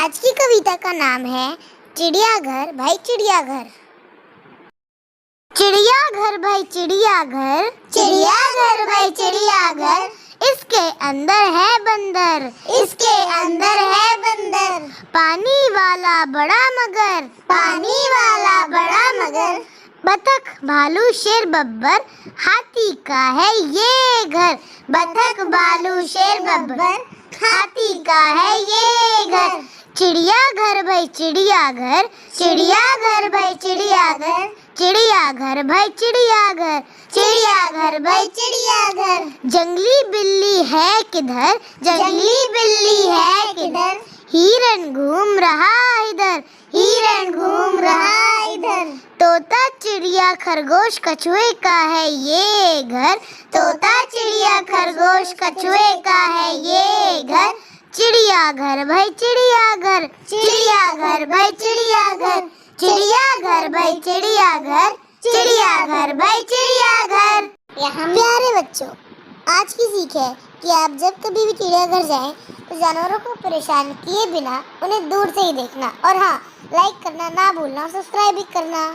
आज की कविता का नाम है चिड़ियाघर भाई चिड़ियाघर। चिड़ियाघर भाई चिड़ियाघर, चिड़ियाघर भाई चिड़ियाघर, इसके अंदर है बंदर, इसके अंदर है बंदर। पानी वाला बड़ा मगर, पानी वाला बड़ा मगर। बतख भालू शेर बब्बर, हाथी का है ये घर। बतख भालू शेर बब्बर, हाथी का है ये घर। चिड़ियाघर भाई चिड़ियाघर, चिड़ियाघर भाई चिड़ियाघर, चिड़ियाघर भाई चिड़ियाघर, चिड़ियाघर भाई चिड़ियाघर। जंगली बिल्ली है किधर, जंगली बिल्ली है किधर। हिरन घूम रहा इधर, हिरन घूम रहा इधर। तोता चिड़िया खरगोश कछुए का है ये घर। तोता चिड़िया खरगोश कछुए का है ये घर। चिड़ियाघर भाई चिड़ियाघर, चिड़ियाघर भाई चिड़ियाघर, चिड़ियाघर भाई चिड़ियाघर, चिड़ियाघर भाई चिड़ियाघर। यहाँ प्यारे बच्चों, आज की सीख है कि आप जब कभी भी चिड़ियाघर जाएं तो जानवरों को परेशान किए बिना उन्हें दूर से ही देखना, और हाँ, लाइक करना ना भूलना, सब्सक्राइब भी करना।